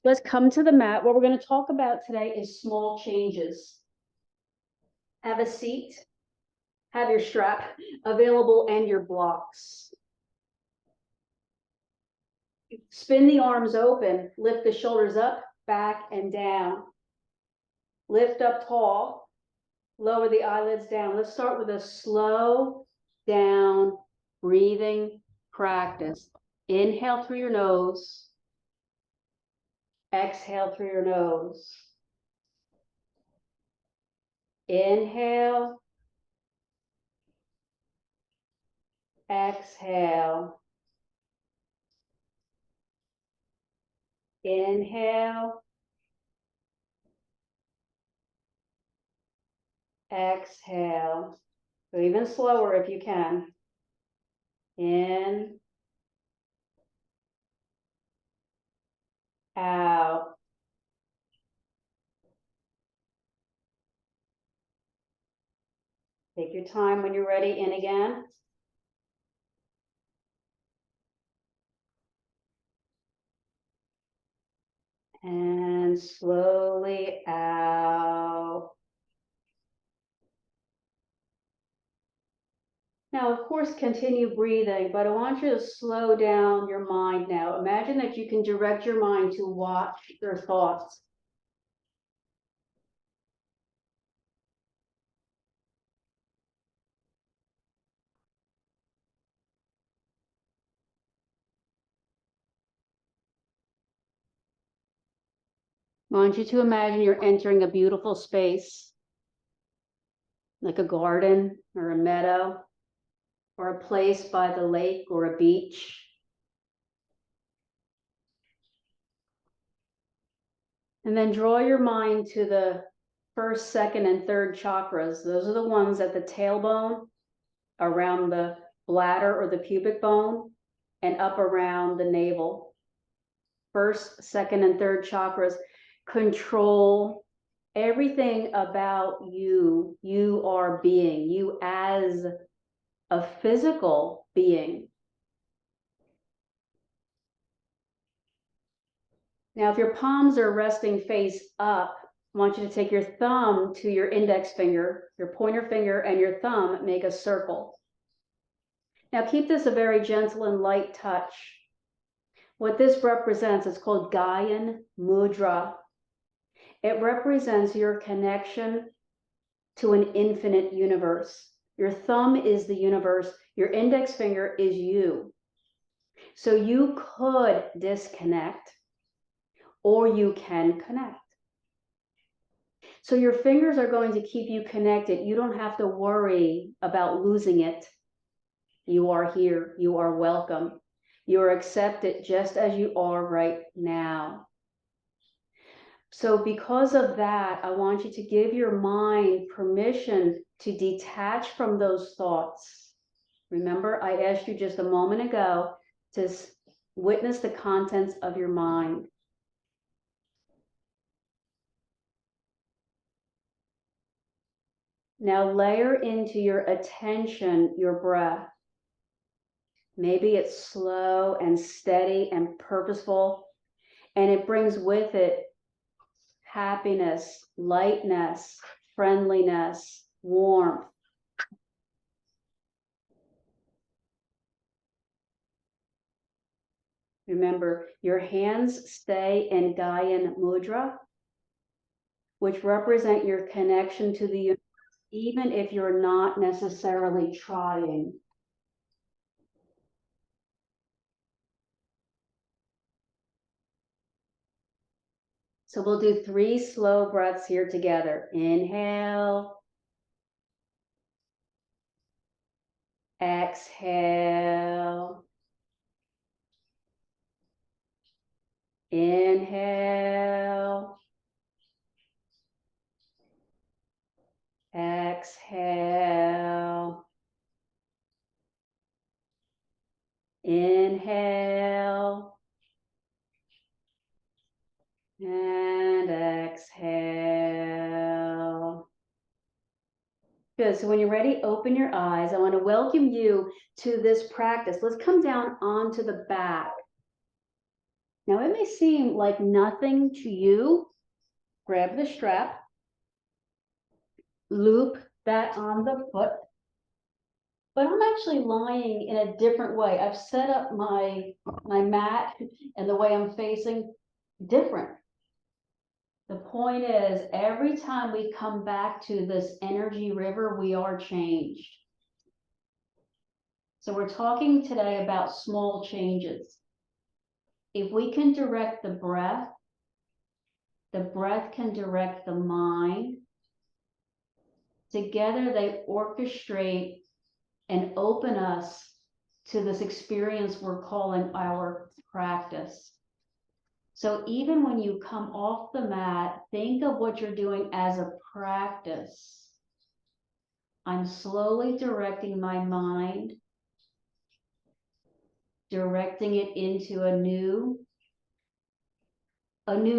Let's come to the mat. What we're going to talk about today is small changes. Have a seat, have your strap available and your blocks. Spin the arms open, lift the shoulders up, back, and down. Lift up tall, lower the eyelids down. Let's start with a slow down breathing practice. Inhale through your nose. Exhale through your nose. Inhale. Exhale. Inhale. Exhale. Go even slower if you can. In. Out. Take your time when you're ready. In again. And slowly out. Now, of course, continue breathing, but I want you to slow down your mind now. Imagine that you can direct your mind to watch your thoughts. I want you to imagine you're entering a beautiful space, like a garden or a meadow, or a place by the lake or a beach. And then draw your mind to the first, second, and third chakras. Those are the ones at the tailbone, around the bladder or the pubic bone, and up around the navel. First, second, and third chakras control everything about you. You are being, you as a physical being. Now, if your palms are resting face up, I want you to take your thumb to your index finger, your pointer finger, and your thumb make a circle. Now, keep this a very gentle and light touch. What this represents is called Gaian Mudra. It represents your connection to an infinite universe. Your thumb is the universe. Your index finger is you. So you could disconnect, or you can connect. So your fingers are going to keep you connected. You don't have to worry about losing it. You are here. You are welcome. You are accepted just as you are right now. So because of that, I want you to give your mind permission to detach from those thoughts. Remember, I asked you just a moment ago to witness the contents of your mind. Now layer into your attention your breath. Maybe it's slow and steady and purposeful, and it brings with it happiness, lightness, friendliness, warmth. Remember, your hands stay in Gaian Mudra, which represent your connection to the universe, even if you're not necessarily trying. So we'll do 3 slow breaths here together. Inhale. Exhale. Inhale. Exhale. Inhale. And exhale. Good. So when you're ready, open your eyes. I want to welcome you to this practice. Let's come down onto the back. Now it may seem like nothing to you. Grab the strap, loop that on the foot, but I'm actually lying in a different way. I've set up my mat and the way I'm facing different. The point is, every time we come back to this energy river, we are changed. So we're talking today about small changes. If we can direct the breath can direct the mind. Together they orchestrate and open us to this experience we're calling our practice. So even when you come off the mat, think of what you're doing as a practice. I'm slowly directing my mind, directing it into a new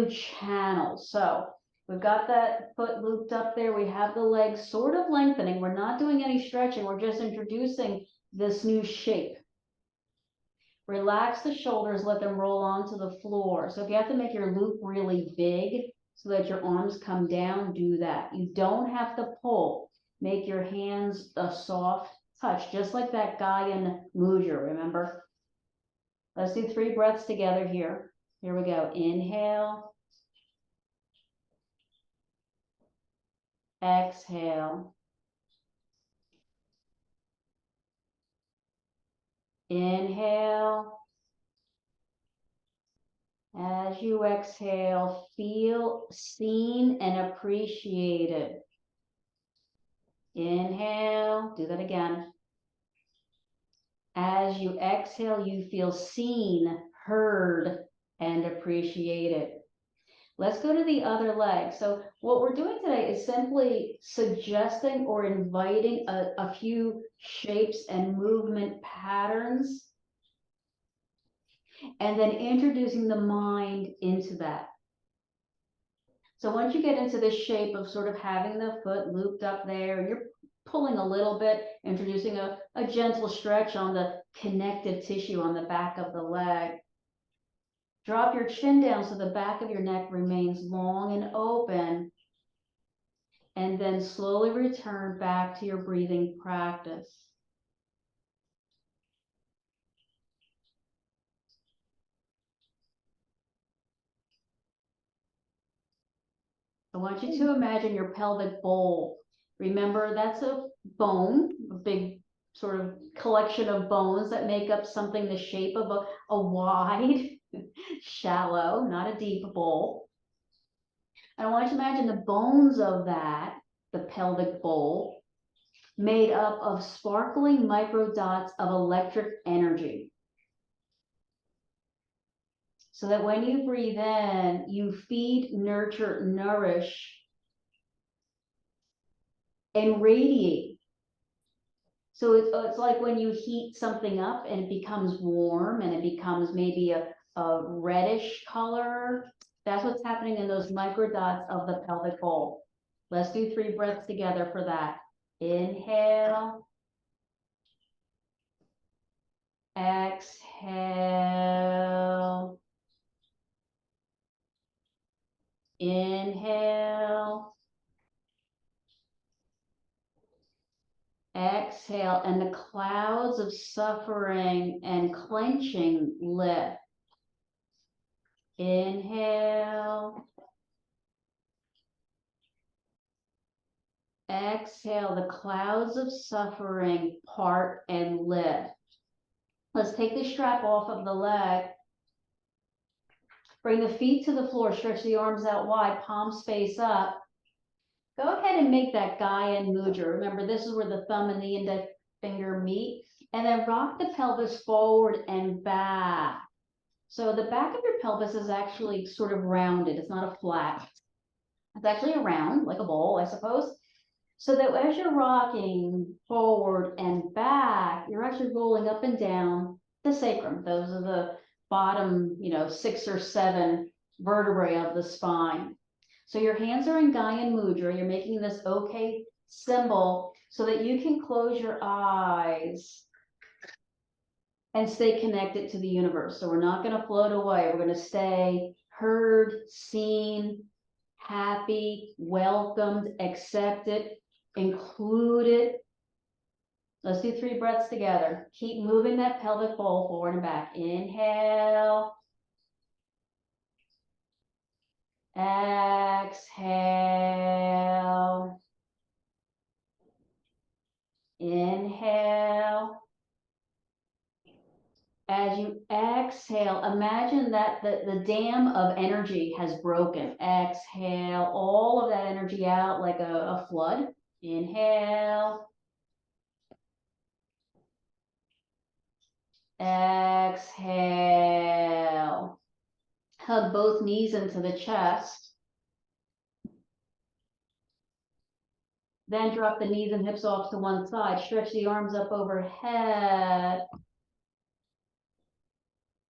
channel. So we've got that foot looped up there. We have the legs sort of lengthening. We're not doing any stretching. We're just introducing this new shape. Relax the shoulders, let them roll onto the floor. So if you have to make your loop really big so that your arms come down, do that. You don't have to pull. Make your hands a soft touch, just like that Gaian mudra, remember? Let's do 3 breaths together here. Here we go. Inhale. Exhale. Inhale. As you exhale, feel seen and appreciated. Inhale, do that again. As you exhale, you feel seen, heard, and appreciated. Let's go to the other leg. So what we're doing today is simply suggesting or inviting a few shapes and movement patterns, and then introducing the mind into that. So once you get into this shape of sort of having the foot looped up there, and you're pulling a little bit, introducing a gentle stretch on the connective tissue on the back of the leg. Drop your chin down so the back of your neck remains long and open, and then slowly return back to your breathing practice. I want you to imagine your pelvic bowl. Remember, that's a bone, a big sort of collection of bones that make up something the shape of a wide, shallow, not a deep bowl. And I want you to imagine the bones of that, the pelvic bowl, made up of sparkling microdots of electric energy. So that when you breathe in, you feed, nurture, nourish, and radiate. So it's like when you heat something up and it becomes warm and it becomes maybe a reddish color. That's what's happening in those microdots of the pelvic bowl. Let's do 3 breaths together for that. Inhale. Exhale. Inhale. Exhale, and the clouds of suffering and clenching lift. Inhale. Exhale, the clouds of suffering part and lift. Let's take the strap off of the leg. Bring the feet to the floor, stretch the arms out wide, palms face up. Go ahead and make that Gaian mudra. Remember, this is where the thumb and the index finger meet. And then rock the pelvis forward and back. So the back of your pelvis is actually sort of rounded. It's not a flat. It's actually a round, like a bowl, I suppose. So that as you're rocking forward and back, you're actually rolling up and down the sacrum. Those are the bottom, 6 or 7 vertebrae of the spine. So your hands are in Gaian mudra. You're making this okay symbol so that you can close your eyes. and stay connected to the universe. So we're not going to float away. We're going to stay heard, seen, happy, welcomed, accepted, included. Let's do 3 breaths together. Keep moving that pelvic bowl forward and back. Inhale. Exhale. Inhale. As you exhale, imagine that the dam of energy has broken. Exhale all of that energy out like a flood. Inhale. Exhale. Hug both knees into the chest. Then drop the knees and hips off to one side. Stretch the arms up overhead.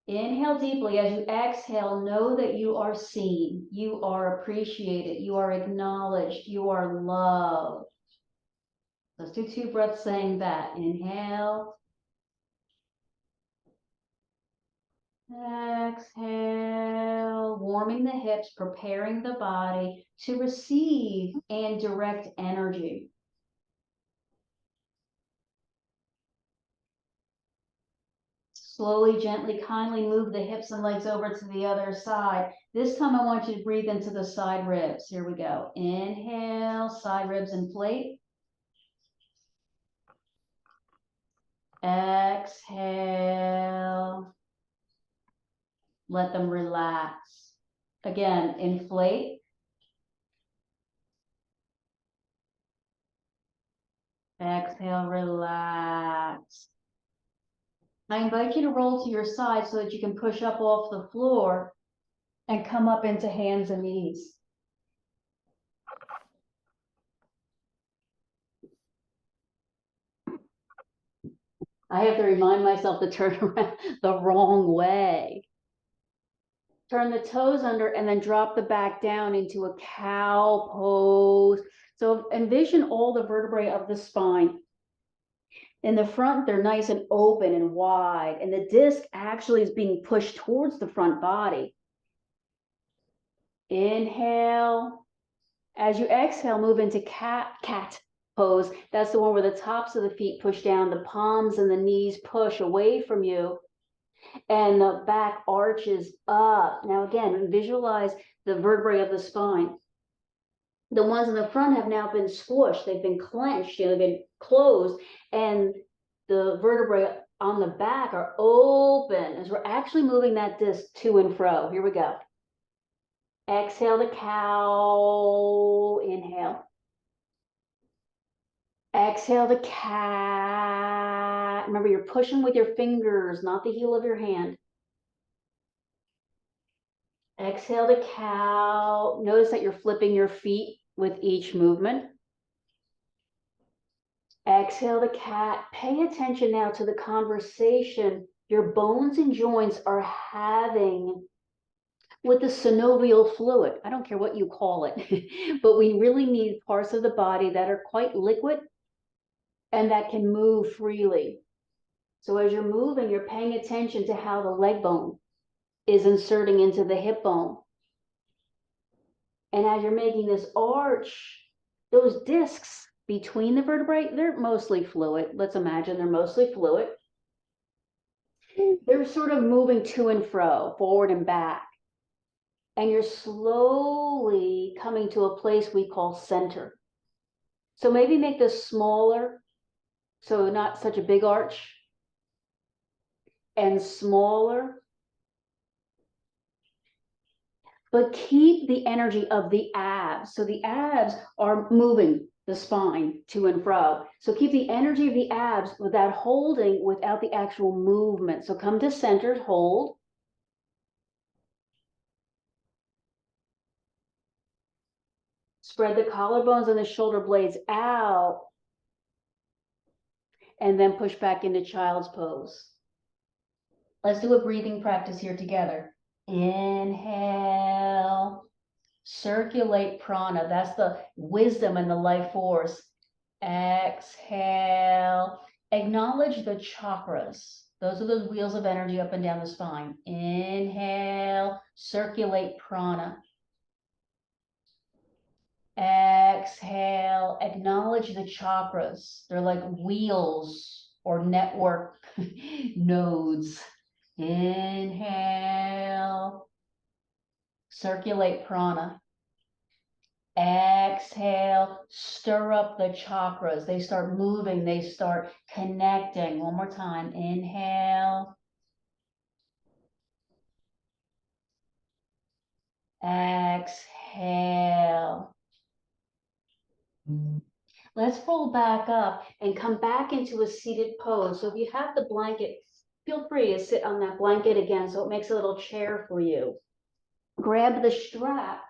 Inhale deeply. As you exhale, know that you are seen, you are appreciated, you are acknowledged, you are loved. Let's do 2 breaths saying that. Inhale. Exhale. Warming the hips, preparing the body to receive and direct energy. Slowly, gently, kindly move the hips and legs over to the other side. This time I want you to breathe into the side ribs. Here we go. Inhale, side ribs inflate. Exhale. Let them relax. Again, inflate. Exhale, relax. I invite you to roll to your side so that you can push up off the floor and come up into hands and knees. I have to remind myself to turn around the wrong way. Turn the toes under and then drop the back down into a cow pose. So envision all the vertebrae of the spine. In the front, they're nice and open and wide, and the disc actually is being pushed towards the front body. Inhale. As you exhale, move into cat pose. That's the one where the tops of the feet push down, the palms and the knees push away from you, and the back arches up. Now again, visualize the vertebrae of the spine. The ones in the front have now been squished, they've been clenched, they've been closed, and the vertebrae on the back are open as we're actually moving that disc to and fro. Here we go. Exhale the cow, inhale. Exhale the cat. Remember, you're pushing with your fingers, not the heel of your hand. Exhale the cow. Notice that you're flipping your feet with each movement. Exhale the cat. Pay attention now to the conversation your bones and joints are having with the synovial fluid. I don't care what you call it, but we really need parts of the body that are quite liquid and that can move freely. So as you're moving, you're paying attention to how the leg bone is inserting into the hip bone. And as you're making this arch, those discs between the vertebrae, they're mostly fluid. Let's imagine they're mostly fluid. They're sort of moving to and fro, forward and back. And you're slowly coming to a place we call center. So maybe make this smaller, so not such a big arch, and smaller. But keep the energy of the abs. So the abs are moving the spine to and fro. So keep the energy of the abs without holding, without the actual movement. So come to center, hold. Spread the collarbones and the shoulder blades out. And then push back into child's pose. Let's do a breathing practice here together. Inhale. Circulate prana. That's the wisdom and the life force. Exhale. Acknowledge the chakras. Those are those wheels of energy up and down the spine. Inhale, circulate prana. Exhale, acknowledge the chakras. They're like wheels or network nodes. Inhale, circulate prana. Exhale, stir up the chakras. They start moving, they start connecting. One more time. Inhale. Exhale. Let's roll back up and come back into a seated pose. So if you have the blanket, feel free to sit on that blanket again so it makes a little chair for you. Grab the strap.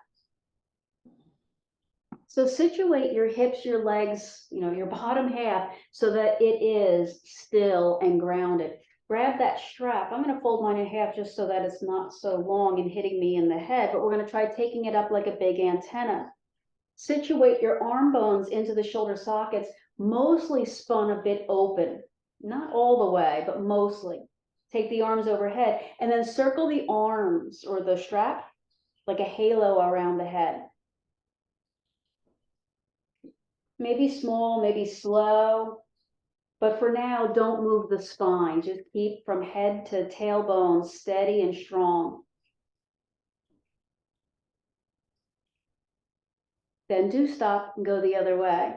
So situate your hips, your legs, your bottom half so that it is still and grounded. Grab that strap. I'm going to fold mine in half just so that it's not so long and hitting me in the head, but we're going to try taking it up like a big antenna. Situate your arm bones into the shoulder sockets, mostly spun a bit open. Not all the way, but mostly. Take the arms overhead and then circle the arms or the strap like a halo around the head. Maybe small, maybe slow, but for now, don't move the spine. Just keep from head to tailbone steady and strong. Then do stop and go the other way.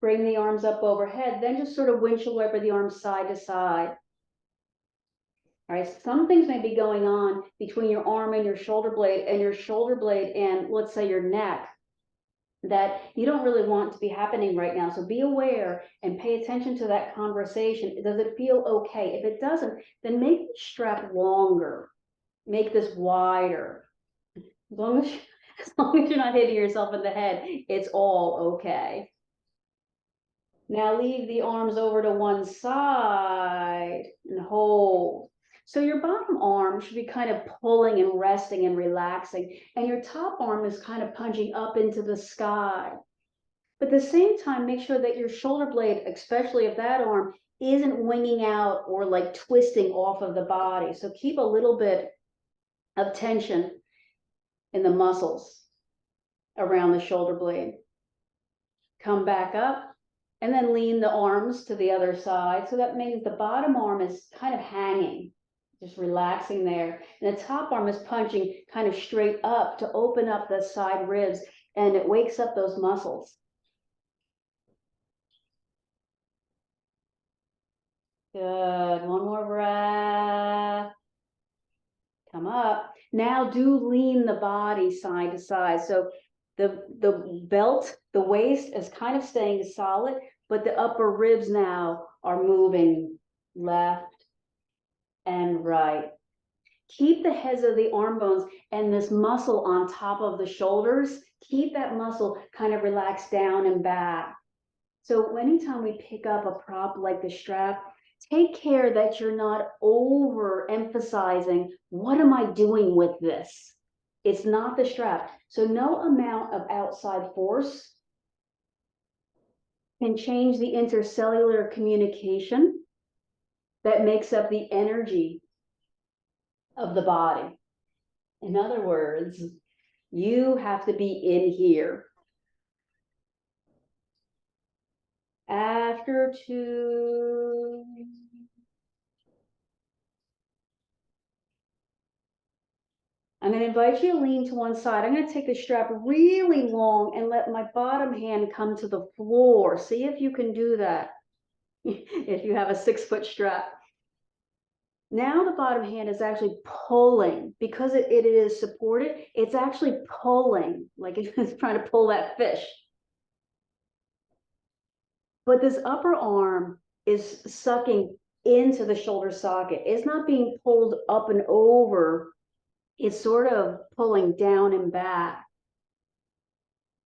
Bring the arms up overhead, then just sort of windshield wiper the arms side to side. All right, some things may be going on between your arm and your shoulder blade and let's say your neck that you don't really want to be happening right now. So be aware and pay attention to that conversation. Does it feel okay? If it doesn't, then make the strap longer. Make this wider. As long as you're not hitting yourself in the head, it's all okay. Now leave the arms over to one side and hold. So your bottom arm should be kind of pulling and resting and relaxing, and your top arm is kind of punching up into the sky. But at the same time, make sure that your shoulder blade, especially of that arm, isn't winging out or like twisting off of the body. So keep a little bit of tension in the muscles around the shoulder blade. Come back up. And then lean the arms to the other side. So that means the bottom arm is kind of hanging, just relaxing there. And the top arm is punching kind of straight up to open up the side ribs, and it wakes up those muscles. Good. One more breath. Come up. Now do lean the body side to side. So the belt, the waist is kind of staying solid, but the upper ribs now are moving left and right. Keep the heads of the arm bones and this muscle on top of the shoulders. Keep that muscle kind of relaxed down and back. So anytime we pick up a prop like the strap, take care that you're not overemphasizing, what am I doing with this? It's not the strap. So no amount of outside force can change the intercellular communication that makes up the energy of the body. In other words, you have to be in here. After 2. I'm going to invite you to lean to one side. I'm going to take the strap really long and let my bottom hand come to the floor. See if you can do that if you have a 6-foot strap. Now the bottom hand is actually pulling. Because it is supported, it's actually pulling, like it's trying to pull that fish. But this upper arm is sucking into the shoulder socket. It's not being pulled up and over. It's sort of pulling down and back.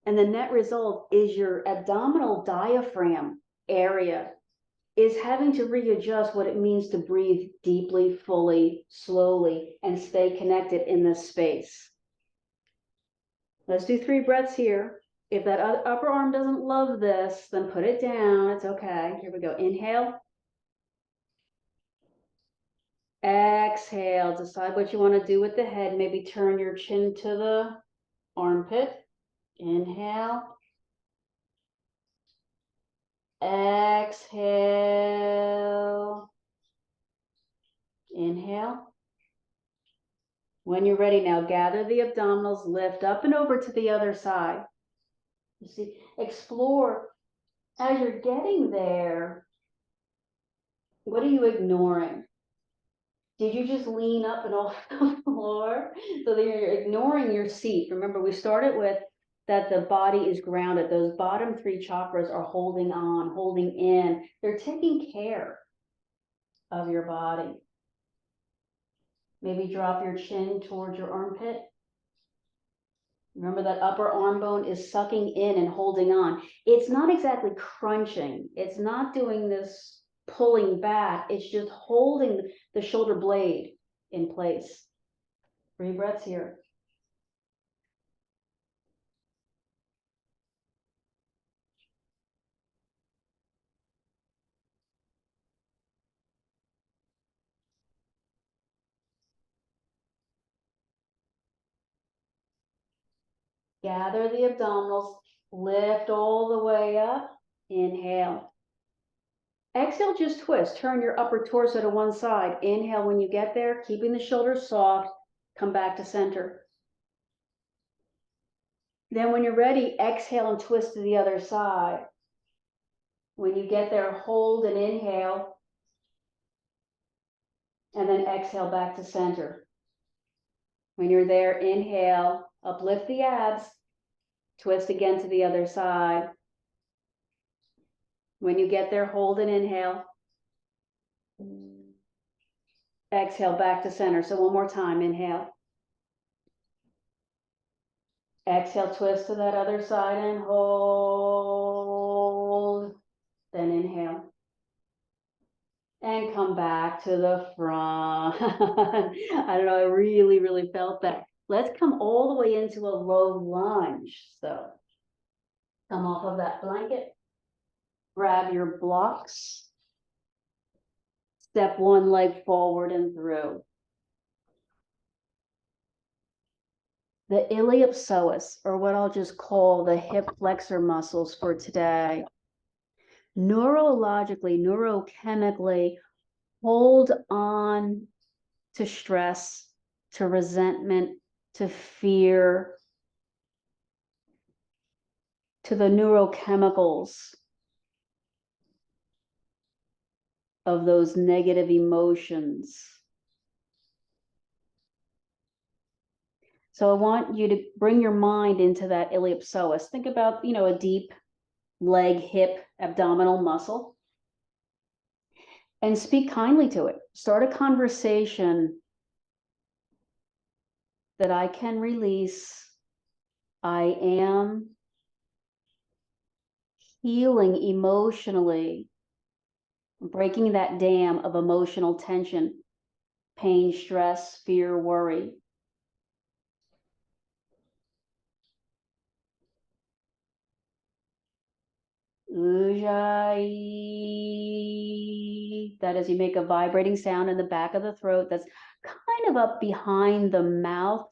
And the net result is your abdominal diaphragm area is having to readjust what it means to breathe deeply, fully, slowly, and stay connected in this space. Let's do 3 breaths here. If that upper arm doesn't love this, then put it down. It's okay. Here we go. Inhale. Exhale. Decide what you want to do with the head. Maybe turn your chin to the armpit. Inhale. Exhale. Inhale. When you're ready now, gather the abdominals, lift up and over to the other side. You see, explore as you're getting there. What are you ignoring? Did you just lean up and off the floor? So that you're ignoring your seat. Remember, we started with that the body is grounded. Those bottom 3 chakras are holding on, holding in. They're taking care of your body. Maybe drop your chin towards your armpit. Remember that upper arm bone is sucking in and holding on. It's not exactly crunching. It's not doing this pulling back. It's just holding the shoulder blade in place. 3 breaths here. Gather the abdominals, lift all the way up. Inhale. Exhale, just twist. Turn your upper torso to one side. Inhale when you get there, keeping the shoulders soft. Come back to center. Then when you're ready, exhale and twist to the other side. When you get there, hold and inhale. And then exhale back to center. When you're there, inhale, uplift the abs, twist again to the other side. When you get there, hold and inhale. Exhale back to center. So one more time, inhale. Exhale, twist to that other side and hold. Then inhale. And come back to the front. I don't know, I really, really felt that. Let's come all the way into a low lunge. So come off of that blanket. Grab your blocks. Step one leg forward and through. The iliopsoas, or what I'll just call the hip flexor muscles for today, neurologically, neurochemically, hold on to stress, to resentment, to fear, to the neurochemicals of those negative emotions. So I want you to bring your mind into that iliopsoas. Think about, a deep leg, hip, abdominal muscle. And speak kindly to it. Start a conversation that I can release. I am healing emotionally, breaking that dam of emotional tension, pain, stress, fear, worry. Ujjayi. That is, you make a vibrating sound in the back of the throat that's kind of up behind the mouth.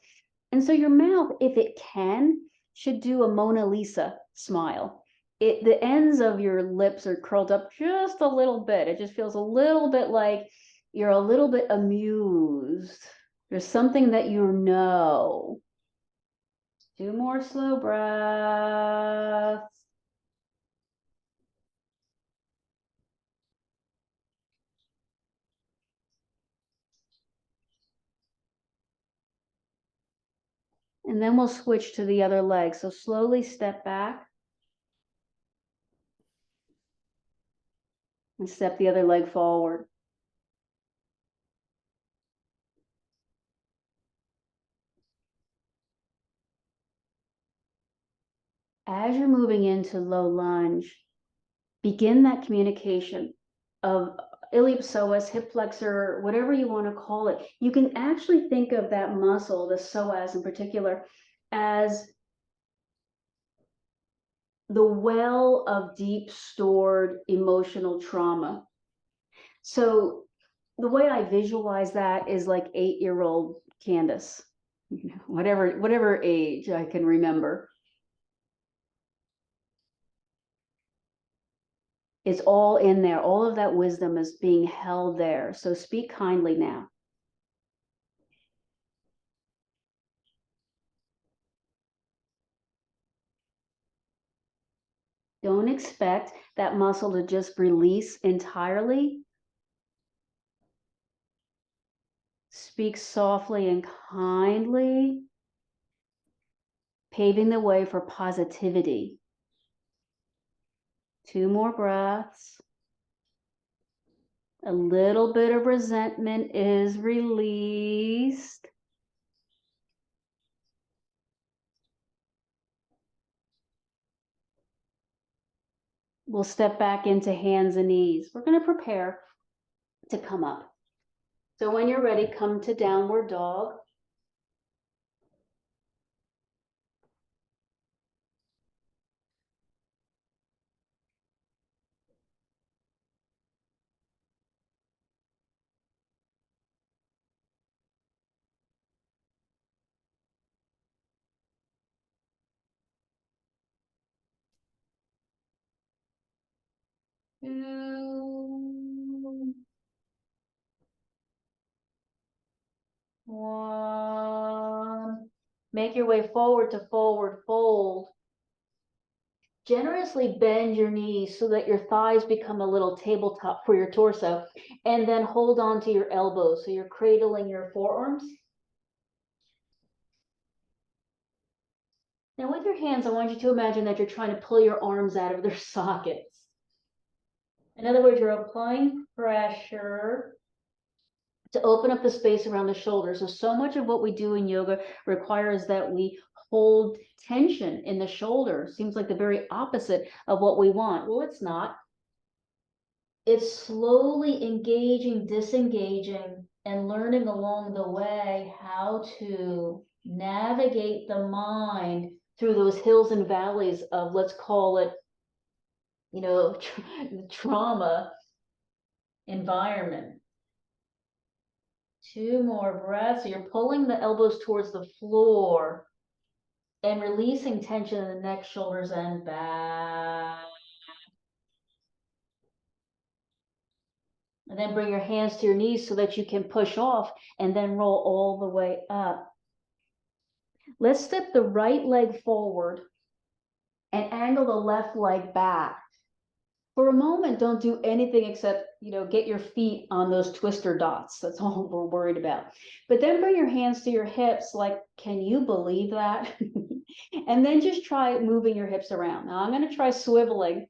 And so your mouth, if it can, should do a Mona Lisa smile. The ends of your lips are curled up just a little bit. It just feels a little bit like you're a little bit amused. There's something that you know. 2 more slow breaths. And then we'll switch to the other leg. So slowly step back and step the other leg forward. As you're moving into low lunge, begin that communication. iliopsoas, hip flexor, whatever you want to call it. You can actually think of that muscle, the psoas in particular, as the well of deep stored emotional trauma. So the way I visualize that is like 8-year-old Candace, whatever age I can remember. It's all in there. All of that wisdom is being held there. So speak kindly now. Don't expect that muscle to just release entirely. Speak softly and kindly, paving the way for positivity. 2 more breaths. A little bit of resentment is released. We'll step back into hands and knees. We're going to prepare to come up. So when you're ready, come to downward dog. Two, one. Make your way forward to forward fold. Generously bend your knees so that your thighs become a little tabletop for your torso, and then hold on to your elbows so you're cradling your forearms. Now with your hands, I want you to imagine that you're trying to pull your arms out of their sockets. In other words, you're applying pressure to open up the space around the shoulders. So much of what we do in yoga requires that we hold tension in the shoulder. Seems like the very opposite of what we want. Well, it's not. It's slowly engaging, disengaging, and learning along the way how to navigate the mind through those hills and valleys of, let's call it, trauma environment. 2 more breaths. So you're pulling the elbows towards the floor and releasing tension in the neck, shoulders, and back. And then bring your hands to your knees so that you can push off and then roll all the way up. Let's step the right leg forward and angle the left leg back. For a moment, don't do anything except, get your feet on those twister dots. That's all we're worried about. But then bring your hands to your hips, like, can you believe that? And then just try moving your hips around. Now I'm going to try swiveling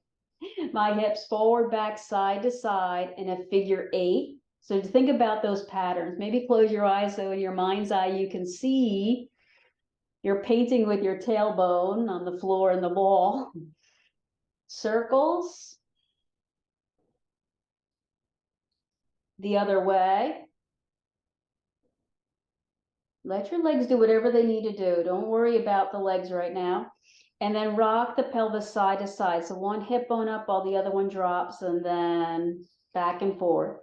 my hips forward, back, side to side in a figure 8. So think about those patterns. Maybe close your eyes so in your mind's eye you can see you're painting with your tailbone on the floor and the wall. Circles. The other way. Let your legs do whatever they need to do. Don't worry about the legs right now. And then rock the pelvis side to side. So one hip bone up while the other one drops, and then back and forth.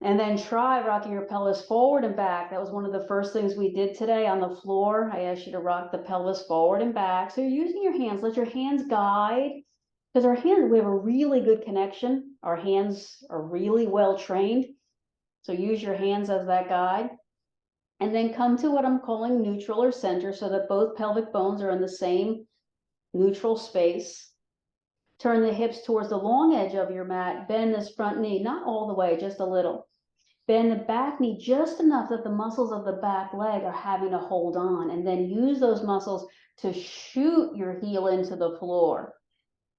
And then try rocking your pelvis forward and back. That was one of the first things we did today on the floor. I asked you to rock the pelvis forward and back. So you're using your hands. Let your hands guide. Because our hands, we have a really good connection. Our hands are really well trained. So use your hands as that guide. And then come to what I'm calling neutral or center so that both pelvic bones are in the same neutral space. Turn the hips towards the long edge of your mat. Bend this front knee, not all the way, just a little. Bend the back knee just enough that the muscles of the back leg are having to hold on. And then use those muscles to shoot your heel into the floor.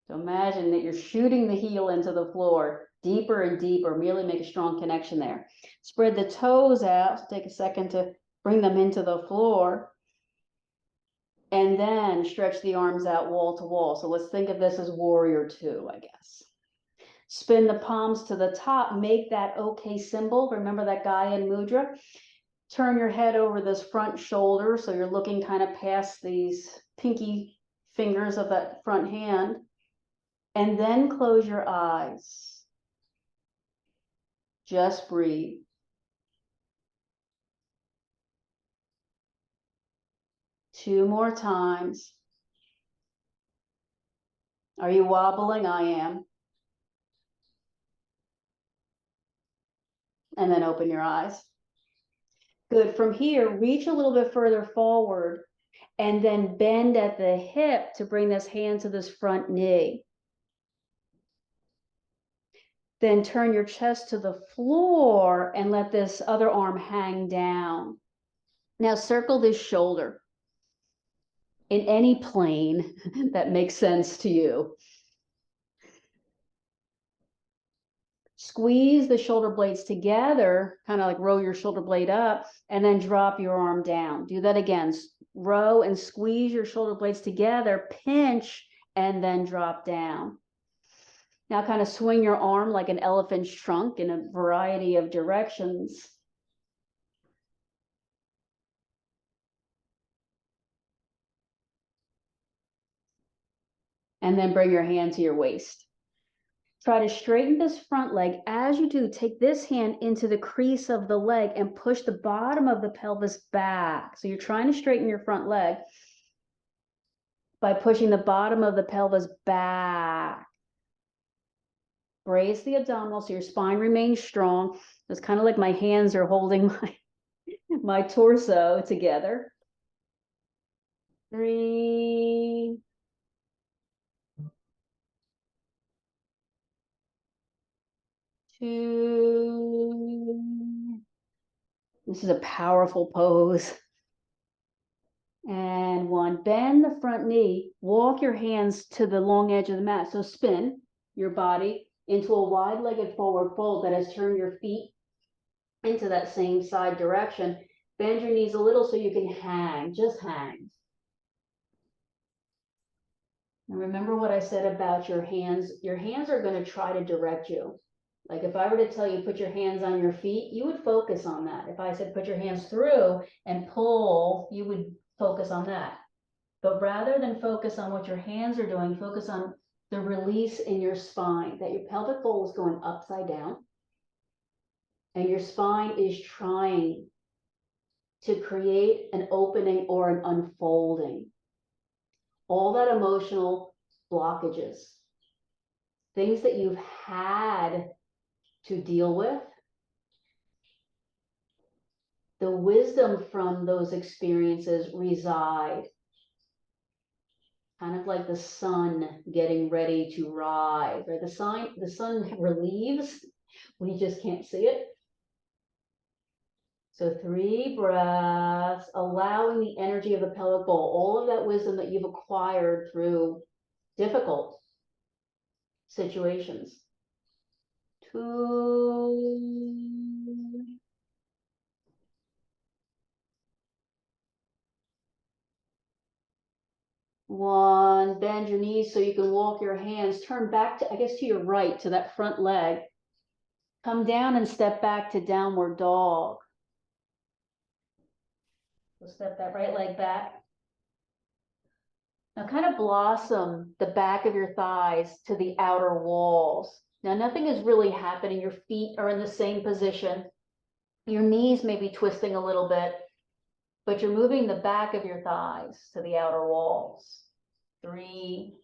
So imagine that you're shooting the heel into the floor deeper and deeper. Really make a strong connection there. Spread the toes out. Take a second to bring them into the floor. And then stretch the arms out wall to wall. So let's think of this as warrior 2, I guess. Spin the palms to the top, make that okay symbol. Remember that Gaian mudra? Turn your head over this front shoulder so you're looking kind of past these pinky fingers of that front hand. And then close your eyes. Just breathe. Two more times. Are you wobbling? I am. And then open your eyes. Good. From here, reach a little bit further forward and then bend at the hip to bring this hand to this front knee. Then turn your chest to the floor and let this other arm hang down. Now circle this shoulder in any plane that makes sense to you. Squeeze the shoulder blades together, kind of like roll your shoulder blade up, and then drop your arm down. Do that again. Row and squeeze your shoulder blades together, pinch, and then drop down. Now kind of swing your arm like an elephant's trunk in a variety of directions. And then bring your hand to your waist. Try to straighten this front leg. As you do, take this hand into the crease of the leg and push the bottom of the pelvis back. So you're trying to straighten your front leg by pushing the bottom of the pelvis back. Brace the abdominals so your spine remains strong. It's kind of like my hands are holding my torso together. 3, 2. This is a powerful pose. And 1. Bend the front knee. Walk your hands to the long edge of the mat. So spin your body into a wide-legged forward fold that has turned your feet into that same side direction. Bend your knees a little so you can hang. Just hang. And remember what I said about your hands. Your hands are going to try to direct you. Like if I were to tell you put your hands on your feet, you would focus on that. If I said put your hands through and pull, you would focus on that. But rather than focus on what your hands are doing, focus on the release in your spine, that your pelvic bowl is going upside down and your spine is trying to create an opening or an unfolding. All that emotional blockages, things that you've had to deal with, the wisdom from those experiences reside, kind of like the sun getting ready to rise, right? The sun relieves, we just can't see it. So 3 breaths, allowing the energy of the pelvic bowl, all of that wisdom that you've acquired through difficult situations. 2. 1. Bend your knees so you can walk your hands. Turn back to, I guess, to your right, to that front leg. Come down and step back to downward dog. So step that right leg back. Now kind of blossom the back of your thighs to the outer walls. Now nothing is really happening. Your feet are in the same position. Your knees may be twisting a little bit, but you're moving the back of your thighs to the outer walls. 3.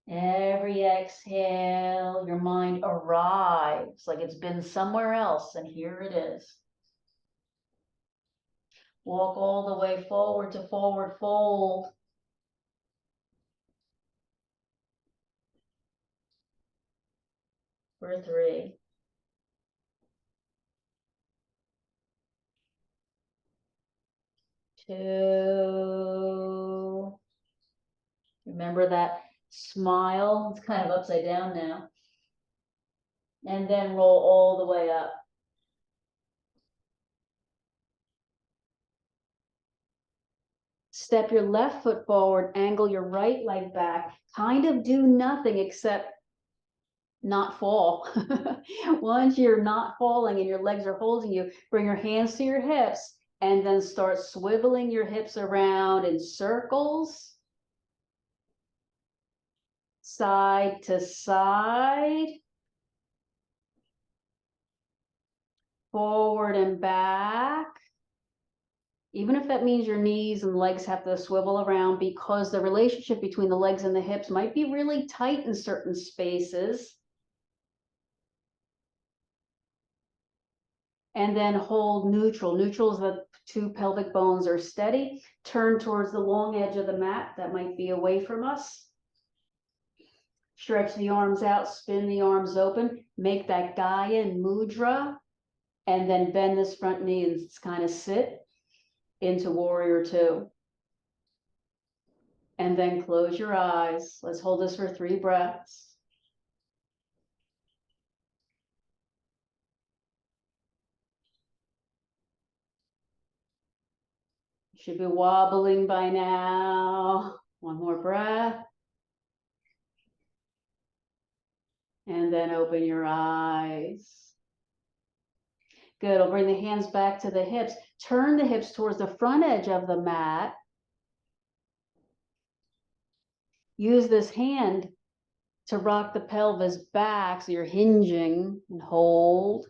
Every exhale, your mind arrives like it's been somewhere else, and here it is. Walk all the way forward to forward fold. For 3. 2. Remember that smile. It's kind of upside down now. And then roll all the way up. Step your left foot forward, angle your right leg back, kind of do nothing except not fall. Once you're not falling and your legs are holding you, bring your hands to your hips and then start swiveling your hips around in circles, side to side, forward and back. Even if that means your knees and legs have to swivel around, because the relationship between the legs and the hips might be really tight in certain spaces. And then hold neutral. Neutral is the two pelvic bones are steady. Turn towards the long edge of the mat that might be away from us. Stretch the arms out, spin the arms open, make that Gaya Mudra, and then bend this front knee and kind of sit into warrior two. And then close your eyes. Let's hold this for 3 breaths. Should be wobbling by now. One more breath. And then open your eyes. Good. I'll bring the hands back to the hips. Turn the hips towards the front edge of the mat. Use this hand to rock the pelvis back so you're hinging and hold.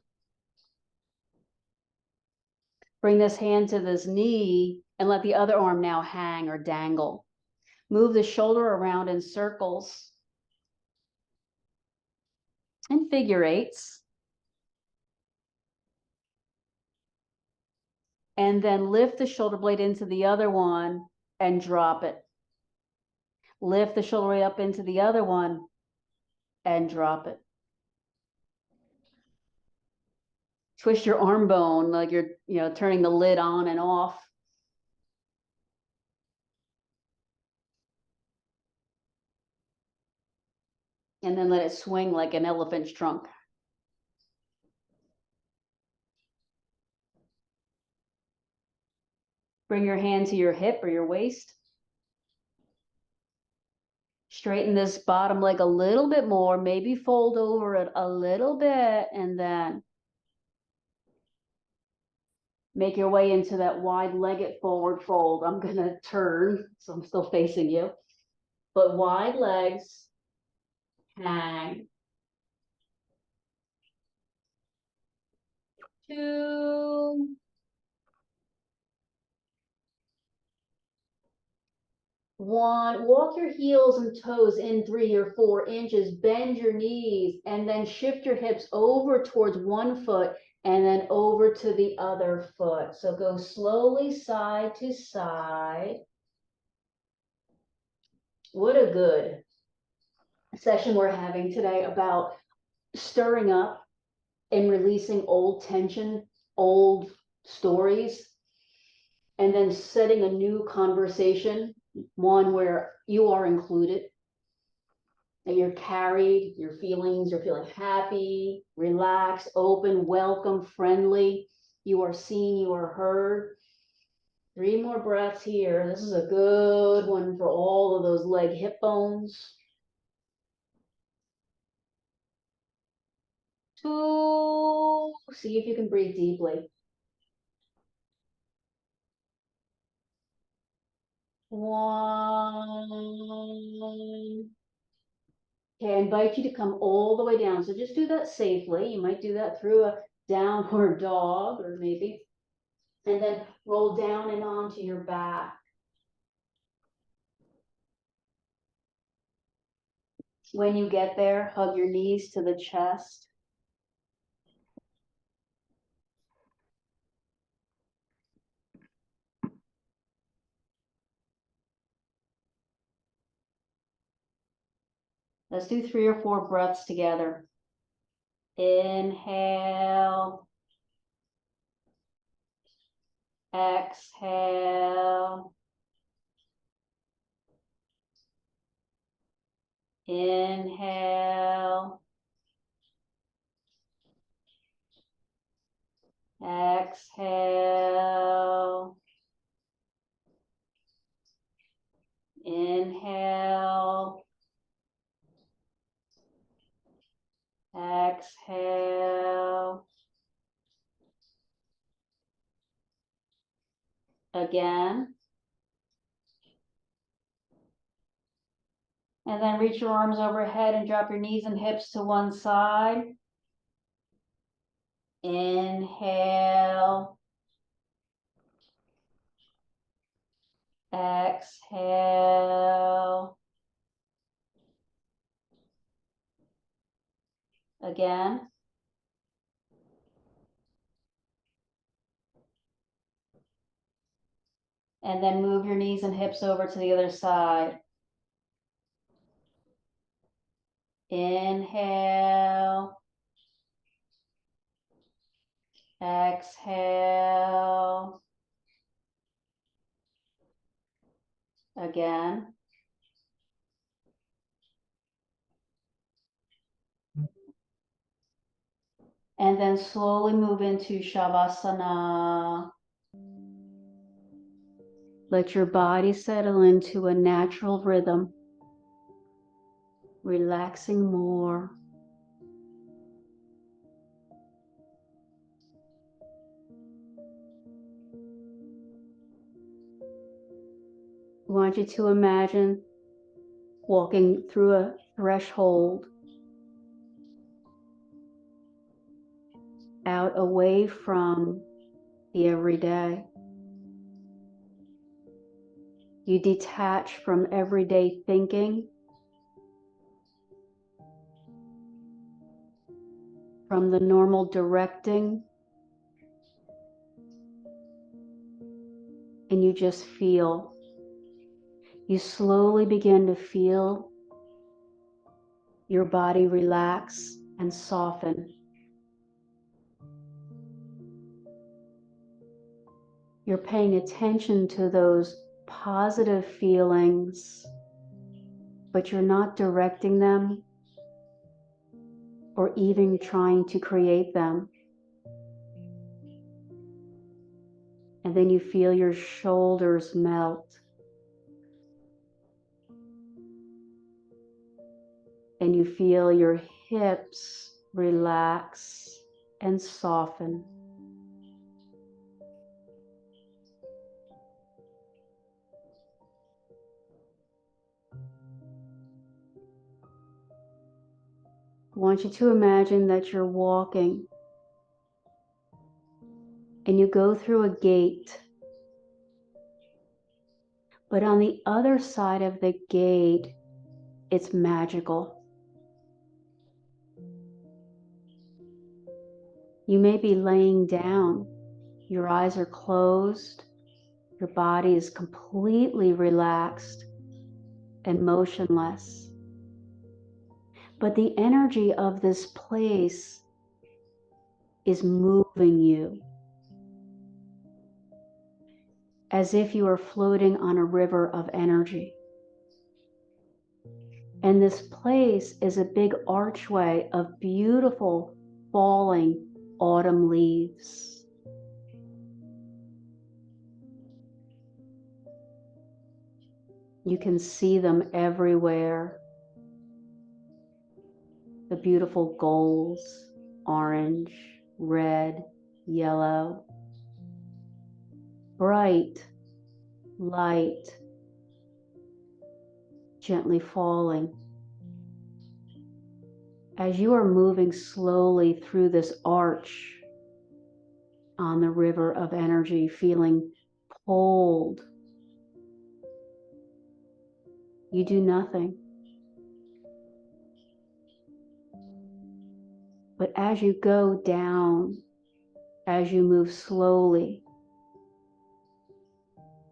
Bring this hand to this knee and let the other arm now hang or dangle. Move the shoulder around in circles and figure eights. And then lift the shoulder blade into the other one and drop it. Lift the shoulder blade up into the other one and drop it. Twist your arm bone like you're turning the lid on and off. And then let it swing like an elephant's trunk. Bring your hand to your hip or your waist. Straighten this bottom leg a little bit more, maybe fold over it a little bit, and then make your way into that wide-legged forward fold. I'm gonna turn, so I'm still facing you. But wide legs, hang. 2, 1. Walk your heels and toes in 3 or 4 inches. Bend your knees and then shift your hips over towards one foot and then over to the other foot. So go slowly side to side. What a good session we're having today about stirring up and releasing old tension, old stories, and then setting a new conversation, one where you are included, that you're carried, your feelings, you're feeling happy, relaxed, open, welcome, friendly. You are seen, you are heard. 3 more breaths here. This is a good one for all of those leg hip bones. 2. See if you can breathe deeply. 1. Okay, I invite you to come all the way down. So just do that safely. You might do that through a downward dog or maybe. And then roll down and onto your back. When you get there, hug your knees to the chest. Let's do 3 or 4 breaths together. Inhale. Exhale. Inhale. Exhale. Inhale. Exhale. Again. And then reach your arms overhead and drop your knees and hips to one side. Inhale. Exhale. Again. And then move your knees and hips over to the other side. Inhale. Exhale. Again. And then slowly move into Shavasana. Let your body settle into a natural rhythm, relaxing more. I want you to imagine walking through a threshold out away from the everyday. You detach from everyday thinking, from the normal directing, and you just feel. You slowly begin to feel your body relax and soften. You're paying attention to those positive feelings, but you're not directing them or even trying to create them. And then you feel your shoulders melt. And you feel your hips relax and soften. I want you to imagine that you're walking and you go through a gate, but on the other side of the gate, it's magical. You may be laying down, your eyes are closed, your body is completely relaxed and motionless. But the energy of this place is moving you, as if you are floating on a river of energy. And this place is a big archway of beautiful falling autumn leaves. You can see them everywhere. The beautiful golds, orange, red, yellow, bright, light, gently falling. As you are moving slowly through this arch on the river of energy, feeling pulled, you do nothing. But as you go down, as you move slowly,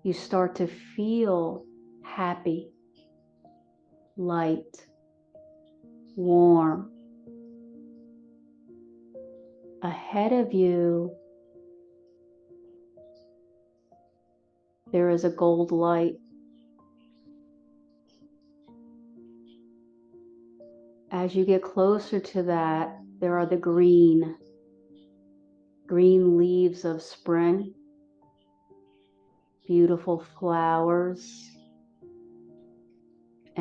you start to feel happy, light, warm. Ahead of you, there is a gold light. As you get closer to that, there are the green leaves of spring, beautiful flowers,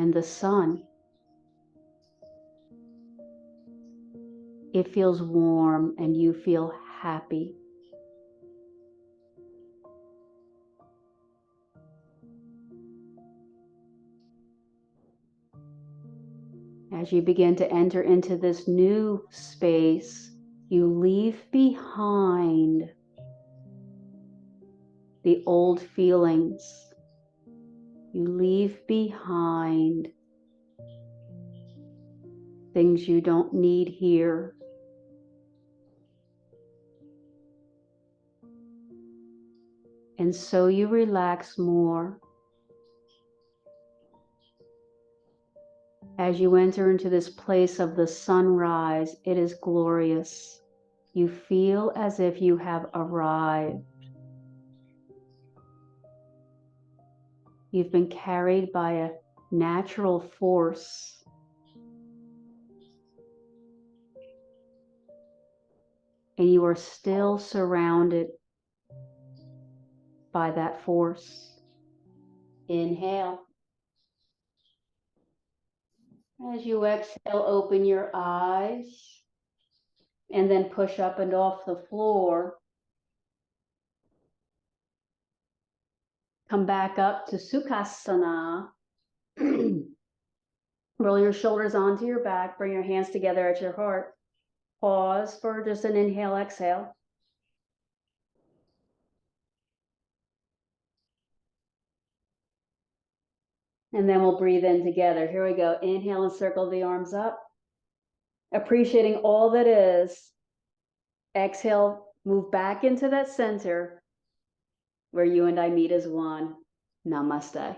and the sun. It feels warm and you feel happy. As you begin to enter into this new space, you leave behind the old feelings. You leave behind things you don't need here. And so you relax more. As you enter into this place of the sunrise, it is glorious. You feel as if you have arrived. You've been carried by a natural force. And you are still surrounded by that force. Inhale. As you exhale, open your eyes and then push up and off the floor. Come back up to Sukhasana. Roll your shoulders onto your back. Bring your hands together at your heart. Pause for just an inhale, exhale. And then we'll breathe in together. Here we go. Inhale and circle the arms up. Appreciating all that is. Exhale, move back into that center where you and I meet as one. Namaste.